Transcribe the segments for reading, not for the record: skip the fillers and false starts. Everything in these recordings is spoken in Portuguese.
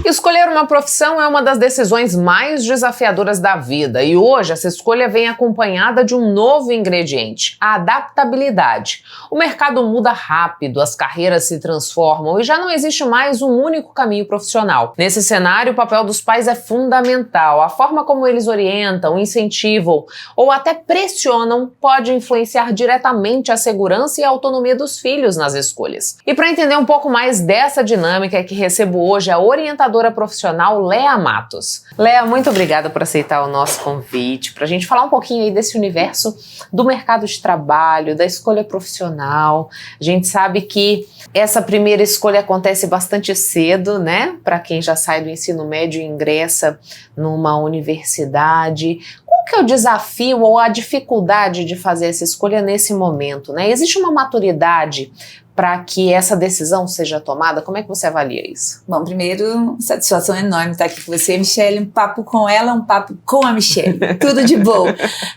Escolher uma profissão é uma das decisões mais desafiadoras da vida e hoje essa escolha vem acompanhada de um novo ingrediente, a adaptabilidade. O mercado muda rápido, as carreiras se transformam e já não existe mais um único caminho profissional. Nesse cenário, o papel dos pais é fundamental. A forma como eles orientam, incentivam ou até pressionam pode influenciar diretamente a segurança e a autonomia dos filhos nas escolhas. E para entender um pouco mais dessa dinâmica é que recebo hoje a orientadora profissional Léa Matos. Léa, muito obrigada por aceitar o nosso convite, para a gente falar um pouquinho aí desse universo do mercado de trabalho, da escolha profissional. A gente sabe que essa primeira escolha acontece bastante cedo, né? Para quem já sai do ensino médio e ingressa numa universidade. Qual que é o desafio ou a dificuldade de fazer essa escolha nesse momento, né? Existe uma maturidade para que essa decisão seja tomada? Como é que você avalia isso? Bom, primeiro, satisfação enorme estar aqui com você, Michele. Um papo com ela, um papo com a Michele. Tudo de bom.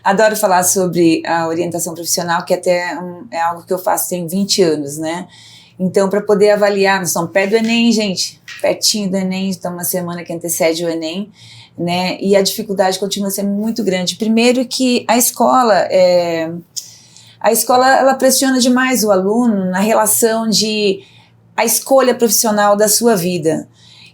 Adoro falar sobre a orientação profissional, que até é algo que eu faço tem 20 anos, né? Então, para poder avaliar, nós estamos perto do Enem, gente, pertinho do Enem, estamos uma semana que antecede o Enem, né? E a dificuldade continua sendo muito grande. Primeiro que a escola ela pressiona demais o aluno na relação de a escolha profissional da sua vida.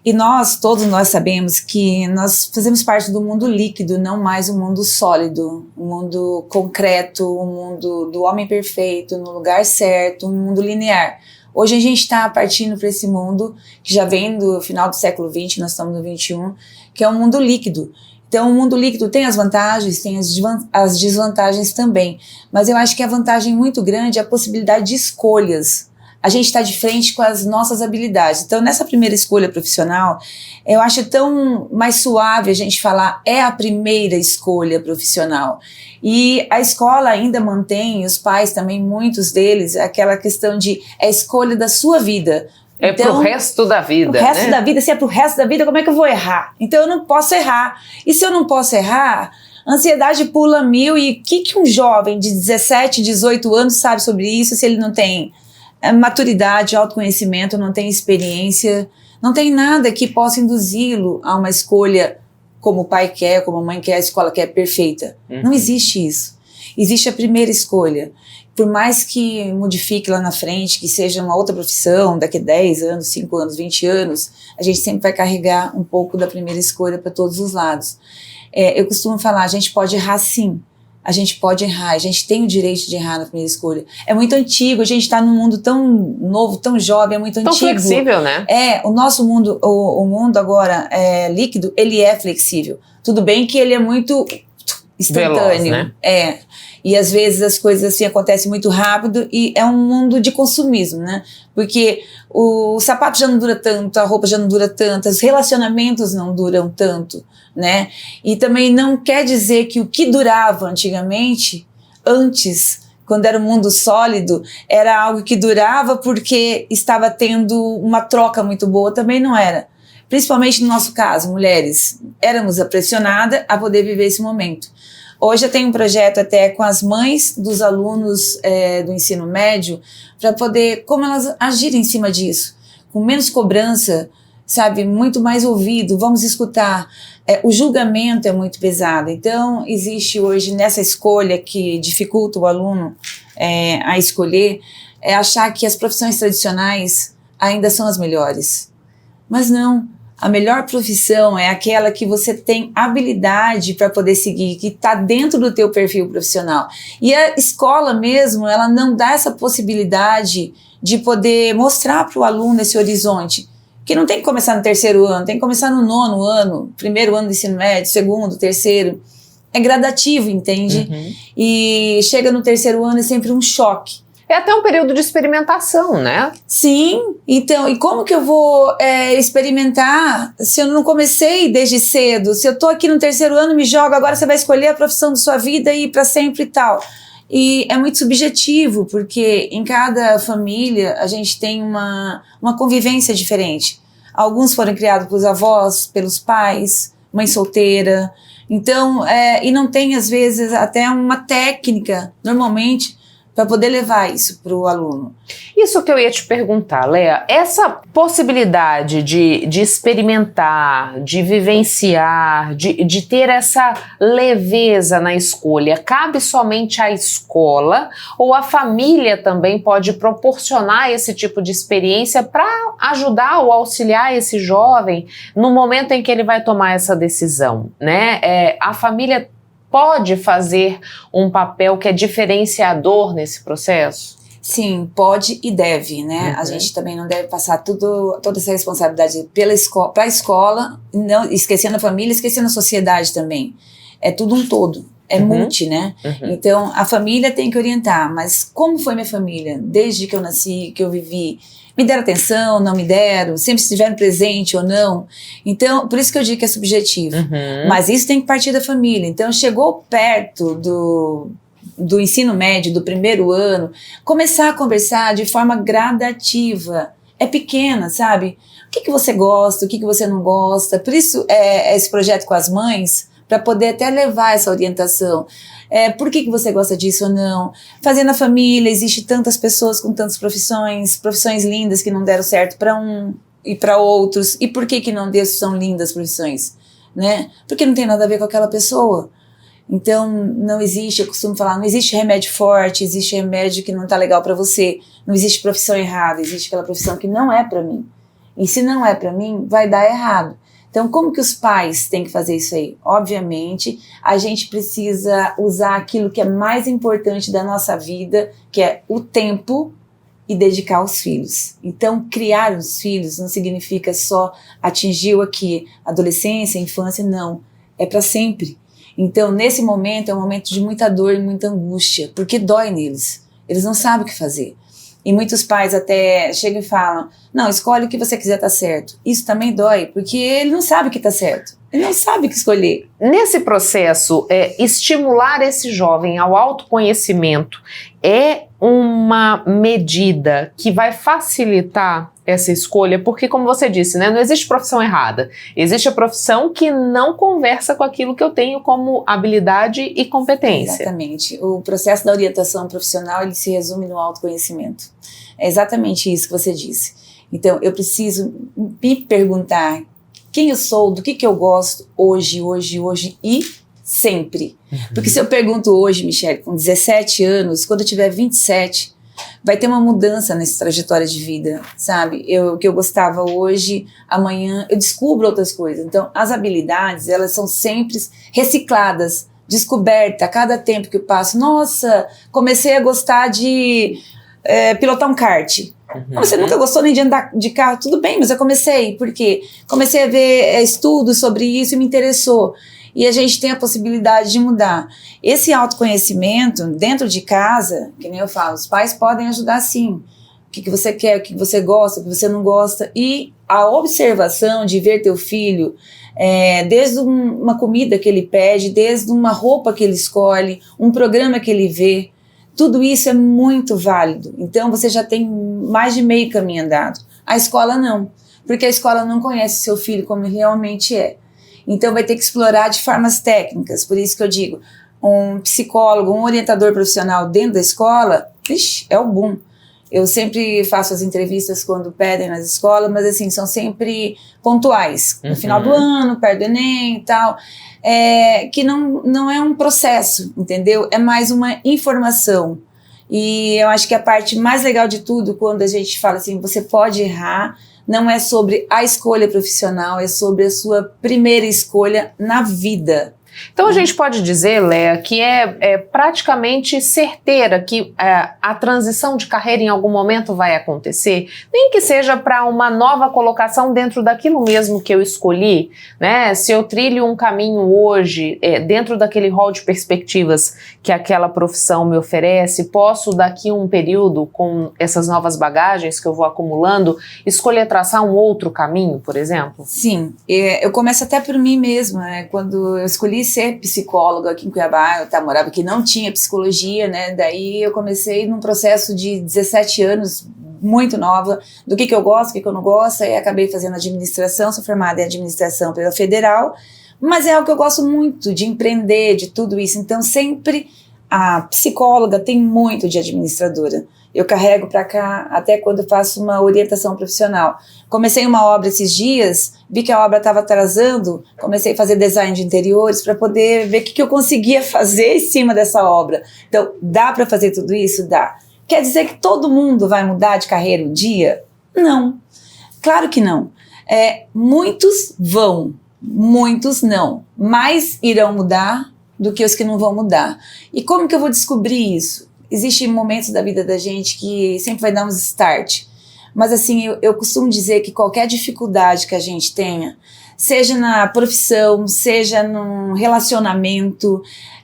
E todos nós sabemos que nós fazemos parte do mundo líquido, não mais o mundo sólido, o mundo concreto, o mundo do homem perfeito, no lugar certo, um mundo linear. Hoje a gente está partindo para esse mundo que já vem do final do século XX, nós estamos no XXI, que é um mundo líquido. Então, o mundo líquido tem as vantagens, tem as desvantagens também. Mas eu acho que a vantagem muito grande é a possibilidade de escolhas. A gente está de frente com as nossas habilidades. Então, nessa primeira escolha profissional, eu acho tão mais suave a gente falar é a primeira escolha profissional. E a escola ainda mantém, os pais também, muitos deles, aquela questão de é a escolha da sua vida. É então, pro resto da vida, pro resto da vida, se é pro resto da vida, como é que eu vou errar? Então eu não posso errar. E se eu não posso errar, a ansiedade pula 1000 e o que um jovem de 17, 18 anos sabe sobre isso se ele não tem maturidade, autoconhecimento, não tem experiência, não tem nada que possa induzi-lo a uma escolha como o pai quer, como a mãe quer, a escola quer, perfeita. Não existe isso. Existe a primeira escolha. Por mais que modifique lá na frente, que seja uma outra profissão, daqui a 10 anos, 5 anos, 20 anos, a gente sempre vai carregar um pouco da primeira escolha para todos os lados. Eu costumo falar, a gente pode errar sim, a gente pode errar, a gente tem o direito de errar na primeira escolha. É muito antigo, a gente está num mundo tão novo, tão jovem, é muito tão antigo. Tão flexível, né? O nosso mundo, o mundo agora líquido, ele é flexível. Tudo bem que ele é muito instantâneo. Veloz, né? E às vezes as coisas assim acontecem muito rápido e é um mundo de consumismo, né? Porque o sapato já não dura tanto, a roupa já não dura tanto, os relacionamentos não duram tanto, né? E também não quer dizer que o que durava antigamente, antes, quando era um mundo sólido, era algo que durava porque estava tendo uma troca muito boa, também não era. Principalmente no nosso caso, mulheres, éramos pressionadas a poder viver esse momento. Hoje eu tenho um projeto até com as mães dos alunos do ensino médio para poder, como elas agirem em cima disso, com menos cobrança, sabe, muito mais ouvido, vamos escutar. O julgamento é muito pesado, então existe hoje nessa escolha que dificulta o aluno a escolher, achar que as profissões tradicionais ainda são as melhores, mas não. A melhor profissão é aquela que você tem habilidade para poder seguir, que está dentro do teu perfil profissional. E a escola mesmo, ela não dá essa possibilidade de poder mostrar para o aluno esse horizonte. Que não tem que começar no terceiro ano, tem que começar no 9º ano, primeiro ano do ensino médio, segundo, terceiro. É gradativo, entende? E chega no terceiro ano é sempre um choque. É até um período de experimentação, né? Sim, então, e como que eu vou experimentar se eu não comecei desde cedo? Se eu tô aqui no terceiro ano, me joga, agora você vai escolher a profissão da sua vida e ir para sempre e tal. E é muito subjetivo, porque em cada família a gente tem uma convivência diferente. Alguns foram criados pelos avós, pelos pais, mãe solteira. Então, e não tem às vezes até uma técnica, normalmente, para poder levar isso para o aluno. Isso que eu ia te perguntar, Léa, essa possibilidade de experimentar, de vivenciar, de ter essa leveza na escolha, cabe somente à escola ou a família também pode proporcionar esse tipo de experiência para ajudar ou auxiliar esse jovem no momento em que ele vai tomar essa decisão, né? A família pode fazer um papel que é diferenciador nesse processo? Sim, pode e deve, né? A gente também não deve passar toda essa responsabilidade para a escola, não, esquecendo a família, esquecendo a sociedade também. É tudo um todo, é multi, né? Então, a família tem que orientar, mas como foi minha família? Desde que eu nasci, que eu vivi, me deram atenção, não me deram, sempre estiveram presente ou não. Então, por isso que eu digo que é subjetivo. Mas isso tem que partir da família. Então, chegou perto do ensino médio, do primeiro ano, começar a conversar de forma gradativa. É pequena, sabe? O que você gosta, o que você não gosta. Por isso, esse projeto com as mães, para poder até levar essa orientação. Por que você gosta disso ou não? Fazer na família, existe tantas pessoas com tantas profissões lindas que não deram certo para um e para outros. E por que não são lindas profissões? Né? Porque não tem nada a ver com aquela pessoa. Então, não existe, eu costumo falar, não existe remédio forte, existe remédio que não está legal para você. Não existe profissão errada, existe aquela profissão que não é para mim. E se não é para mim, vai dar errado. Então, como que os pais têm que fazer isso aí? Obviamente, a gente precisa usar aquilo que é mais importante da nossa vida, que é o tempo, e dedicar aos filhos. Então, criar os filhos não significa só atingir aqui a adolescência, a infância, não. É para sempre. Então, nesse momento, é um momento de muita dor e muita angústia, porque dói neles. Eles não sabem o que fazer. E muitos pais até chegam e falam, não, escolhe o que você quiser, tá certo. Isso também dói, porque ele não sabe o que tá certo. Ele não sabe o que escolher. Nesse processo, estimular esse jovem ao autoconhecimento é uma medida que vai facilitar essa escolha, porque como você disse, né, não existe profissão errada. Existe a profissão que não conversa com aquilo que eu tenho como habilidade e competência. Exatamente. O processo da orientação profissional, ele se resume no autoconhecimento. É exatamente isso que você disse. Então, eu preciso me perguntar quem eu sou, do que eu gosto hoje e sempre. Porque se eu pergunto hoje, Michele, com 17 anos, quando eu tiver 27, vai ter uma mudança nessa trajetória de vida, sabe? O que eu gostava hoje, amanhã eu descubro outras coisas. Então, as habilidades, elas são sempre recicladas, descoberta a cada tempo que eu passo. Nossa, comecei a gostar de pilotar um kart. Você nunca gostou nem de andar de carro, tudo bem, mas eu comecei. Por quê? Comecei a ver estudos sobre isso e me interessou. E a gente tem a possibilidade de mudar. Esse autoconhecimento dentro de casa, que nem eu falo, os pais podem ajudar sim. O que você quer, o que você gosta, o que você não gosta. E a observação de ver teu filho, desde uma comida que ele pede, desde uma roupa que ele escolhe, um programa que ele vê, tudo isso é muito válido. Então você já tem mais de meio caminho andado. A escola não, porque a escola não conhece seu filho como ele realmente é. Então vai ter que explorar de formas técnicas. Por isso que eu digo, um psicólogo, um orientador profissional dentro da escola, é o boom. Eu sempre faço as entrevistas quando pedem nas escolas, mas assim, são sempre pontuais. No final do ano, perto do Enem e tal. Que não é um processo, entendeu? É mais uma informação. E eu acho que a parte mais legal de tudo, quando a gente fala assim, você pode errar, não é sobre a escolha profissional, é sobre a sua primeira escolha na vida. Então a gente pode dizer, Léa, que é praticamente certeira que a transição de carreira em algum momento vai acontecer, nem que seja para uma nova colocação dentro daquilo mesmo que eu escolhi, né? Se eu trilho um caminho hoje dentro daquele rol de perspectivas que aquela profissão me oferece, posso daqui um período, com essas novas bagagens que eu vou acumulando, escolher traçar um outro caminho, por exemplo? Sim, eu começo até por mim mesma, né? Quando eu escolhi ser psicóloga aqui em Cuiabá, eu morava aqui, não tinha psicologia, né? Daí eu comecei num processo de 17 anos, muito nova, do que eu gosto, o que eu não gosto, e acabei fazendo administração, sou formada em administração pela Federal, mas é algo que eu gosto muito, de empreender, de tudo isso. Então sempre A psicóloga tem muito de administradora. Eu carrego para cá até quando eu faço uma orientação profissional. Comecei uma obra esses dias, vi que a obra estava atrasando, comecei a fazer design de interiores para poder ver o que eu conseguia fazer em cima dessa obra. Então, dá para fazer tudo isso? Dá. Quer dizer que todo mundo vai mudar de carreira um dia? Não. Claro que não. Muitos vão, muitos não. Mais irão mudar do que os que não vão mudar. E como que eu vou descobrir isso? Existem momentos da vida da gente que sempre vai dar uns start. Mas assim, eu costumo dizer que qualquer dificuldade que a gente tenha, seja na profissão, seja num relacionamento,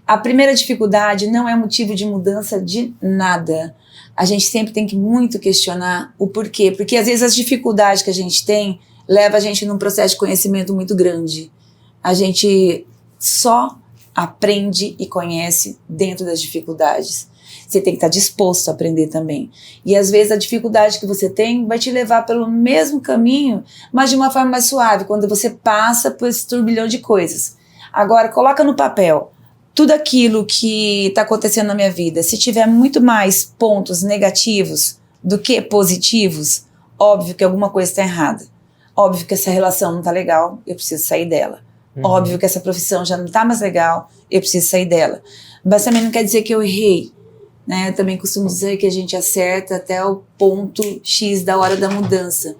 a primeira dificuldade não é motivo de mudança de nada. A gente sempre tem que muito questionar o porquê. Porque às vezes as dificuldades que a gente tem leva a gente num processo de conhecimento muito grande. A gente só aprende e conhece dentro das dificuldades. Você tem que estar disposto a aprender também. E às vezes a dificuldade que você tem vai te levar pelo mesmo caminho, mas de uma forma mais suave, quando você passa por esse turbilhão de coisas. Agora, coloca no papel tudo aquilo que está acontecendo na minha vida. Se tiver muito mais pontos negativos do que positivos, óbvio que alguma coisa está errada. Óbvio que essa relação não está legal, eu preciso sair dela. Óbvio que essa profissão já não está mais legal, eu preciso sair dela. Mas também não quer dizer que eu errei. Né? Eu também costumo dizer que a gente acerta até o ponto X da hora da mudança.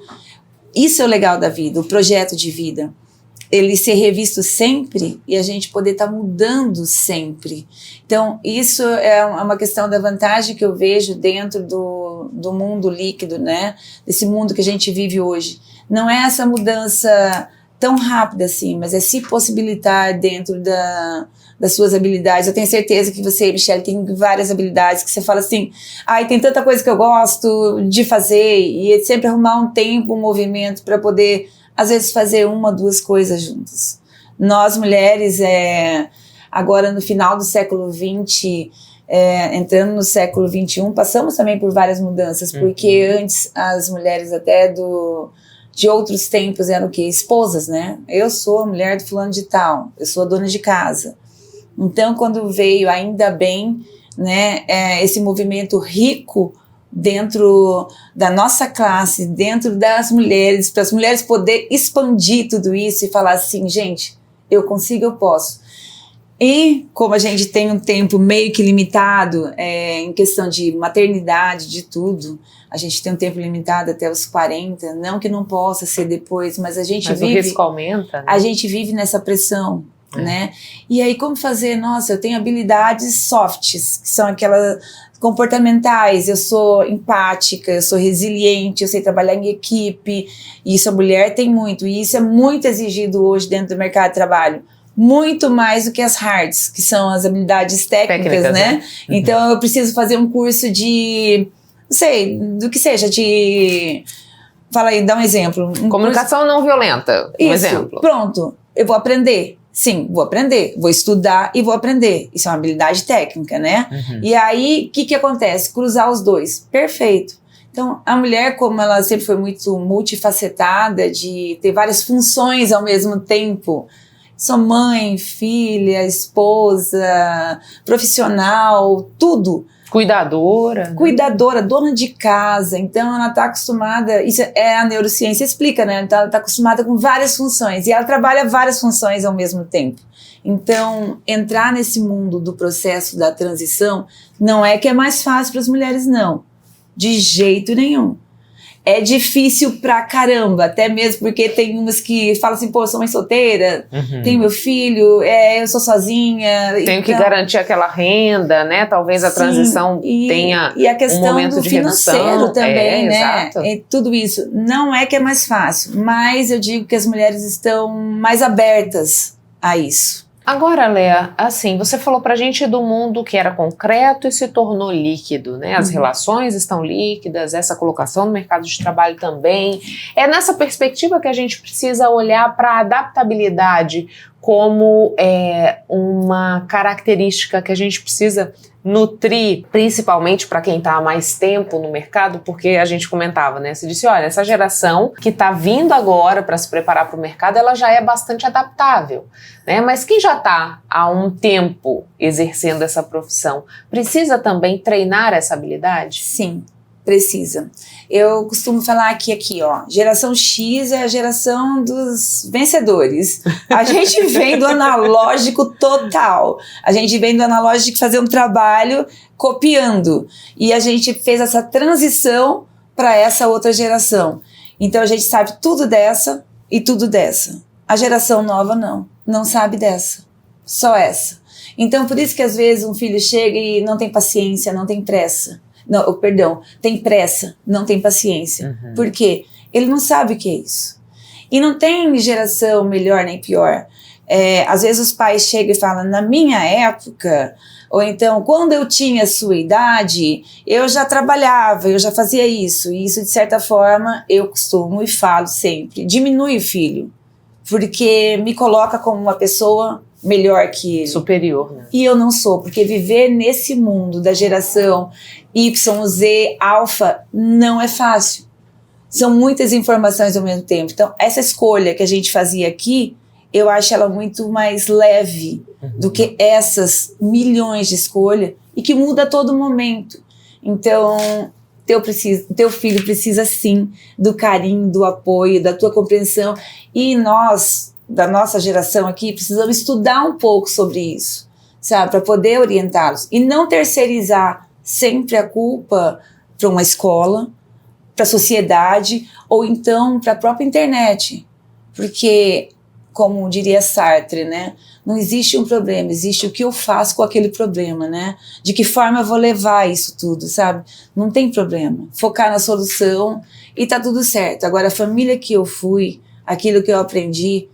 Isso é o legal da vida, o projeto de vida. Ele ser revisto sempre e a gente poder estar mudando sempre. Então, isso é uma questão da vantagem que eu vejo dentro do mundo líquido, né? Desse mundo que a gente vive hoje. Não é essa mudança tão rápida assim, mas é se possibilitar dentro das suas habilidades. Eu tenho certeza que você, Michele, tem várias habilidades que você fala assim, tem tanta coisa que eu gosto de fazer, e sempre arrumar um tempo, um movimento para poder, às vezes, fazer uma, duas coisas juntas. Nós, mulheres, agora no final do século XX, entrando no século XXI, passamos também por várias mudanças, porque antes as mulheres até de outros tempos eram o quê? Esposas, né? Eu sou a mulher do fulano de tal, eu sou a dona de casa. Então, quando veio, ainda bem, né, esse movimento rico dentro da nossa classe, dentro das mulheres, para as mulheres poderem expandir tudo isso e falar assim, gente, eu consigo, eu posso. E como a gente tem um tempo meio que limitado, em questão de maternidade, de tudo, a gente tem um tempo limitado até os 40, não que não possa ser depois, mas a gente vive... Mas o risco aumenta, né? A gente vive nessa pressão, né? E aí como fazer? Nossa, eu tenho habilidades softs, que são aquelas comportamentais, eu sou empática, eu sou resiliente, eu sei trabalhar em equipe, e isso a mulher tem muito, e isso é muito exigido hoje dentro do mercado de trabalho. Muito mais do que as hards, que são as habilidades técnicas, né? Então eu preciso fazer um curso de, não sei, do que seja, de... Fala aí, dá um exemplo. Comunicação não violenta, um exemplo. Pronto, eu vou aprender. Sim, vou aprender, vou estudar e vou aprender. Isso é uma habilidade técnica, né? E aí, o que acontece? Cruzar os dois. Perfeito. Então, a mulher, como ela sempre foi muito multifacetada, de ter várias funções ao mesmo tempo, sou mãe, filha, esposa, profissional, tudo. Cuidadora. Né? Cuidadora, dona de casa. Então, ela está acostumada... Isso é a neurociência explica, né? Então, ela está acostumada com várias funções. E ela trabalha várias funções ao mesmo tempo. Então, entrar nesse mundo do processo da transição não é que é mais fácil para as mulheres, não. De jeito nenhum. É difícil pra caramba, até mesmo porque tem umas que falam assim, pô, eu sou mãe solteira, tenho meu filho, eu sou sozinha. Tenho que garantir aquela renda, né? Talvez a transição tenha e a questão um momento de financeiro redução. Também, né? Exato. Tudo isso. Não é que é mais fácil, mas eu digo que as mulheres estão mais abertas a isso. Agora, Léa, assim, você falou pra gente do mundo que era concreto e se tornou líquido, né? As relações estão líquidas, essa colocação no mercado de trabalho também. É nessa perspectiva que a gente precisa olhar para a adaptabilidade como uma característica que a gente precisa nutrir, principalmente para quem está há mais tempo no mercado, porque a gente comentava, né? Você disse, olha, essa geração que está vindo agora para se preparar para o mercado, ela já é bastante adaptável, né? Mas quem já está há um tempo exercendo essa profissão, precisa também treinar essa habilidade? Sim, precisa. Eu costumo falar que aqui, ó, geração X é a geração dos vencedores. A gente vem do analógico total. A gente vem do analógico de fazer um trabalho copiando. E a gente fez essa transição para essa outra geração. Então a gente sabe tudo dessa e tudo dessa. A geração nova não sabe dessa. Só essa. Então por isso que às vezes um filho chega e não tem paciência, não tem pressa. Não, perdão, tem pressa, não tem paciência. Por quê? Ele não sabe o que é isso. E não tem geração melhor nem pior. Às vezes os pais chegam e falam, na minha época, ou então, quando eu tinha a sua idade, eu já trabalhava, eu já fazia isso. E isso, de certa forma, eu costumo e falo sempre, diminui o filho, porque me coloca como uma pessoa melhor que ele. Superior, né? E eu não sou, porque viver nesse mundo da geração Y, Z, alfa, não é fácil. São muitas informações ao mesmo tempo. Então, essa escolha que a gente fazia aqui, eu acho ela muito mais leve do que essas milhões de escolhas e que muda a todo momento. Então, teu filho precisa sim do carinho, do apoio, da tua compreensão. E nós, da nossa geração aqui, precisamos estudar um pouco sobre isso, sabe, para poder orientá-los e não terceirizar sempre a culpa para uma escola, para a sociedade ou então para a própria internet, porque, como diria Sartre, né, não existe um problema, existe o que eu faço com aquele problema, né, de que forma eu vou levar isso tudo, sabe, não tem problema, focar na solução e tá tudo certo. Agora a família que eu fui, aquilo que eu aprendi,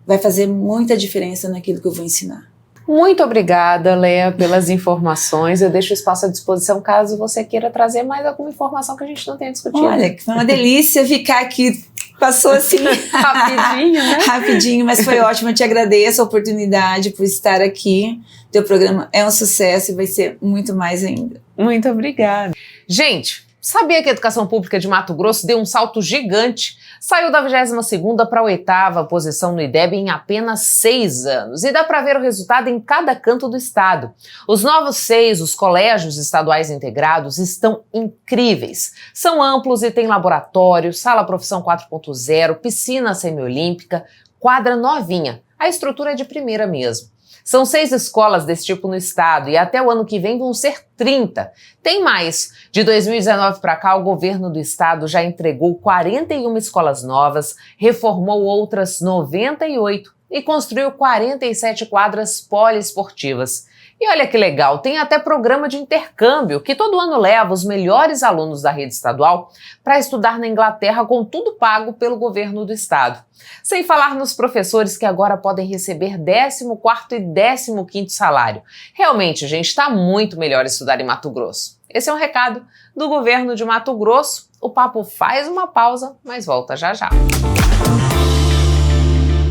vai fazer muita diferença naquilo que eu vou ensinar. Muito obrigada, Léa, pelas informações. Eu deixo o espaço à disposição caso você queira trazer mais alguma informação que a gente não tenha discutido. Olha, foi uma delícia ficar aqui. Passou assim rapidinho, né? Rapidinho, mas foi ótimo. Eu te agradeço a oportunidade por estar aqui. Teu programa é um sucesso e vai ser muito mais ainda. Muito obrigada. Gente, sabia que a educação pública de Mato Grosso deu um salto gigante? Saiu da 22ª para a 8ª posição no IDEB em apenas 6 anos. E dá para ver o resultado em cada canto do estado. Os novos CEIs, os colégios estaduais integrados, estão incríveis. São amplos e têm laboratório, sala profissão 4.0, piscina semiolímpica, quadra novinha. A estrutura é de primeira mesmo. São 6 escolas desse tipo no estado e até o ano que vem vão ser 30. Tem mais. De 2019 para cá, o governo do estado já entregou 41 escolas novas, reformou outras 98 e construiu 47 quadras poliesportivas. E olha que legal, tem até programa de intercâmbio, que todo ano leva os melhores alunos da rede estadual para estudar na Inglaterra com tudo pago pelo governo do estado. Sem falar nos professores que agora podem receber 14º e 15º salário. Realmente, gente, está muito melhor estudar em Mato Grosso. Esse é um recado do governo de Mato Grosso. O papo faz uma pausa, mas volta já já.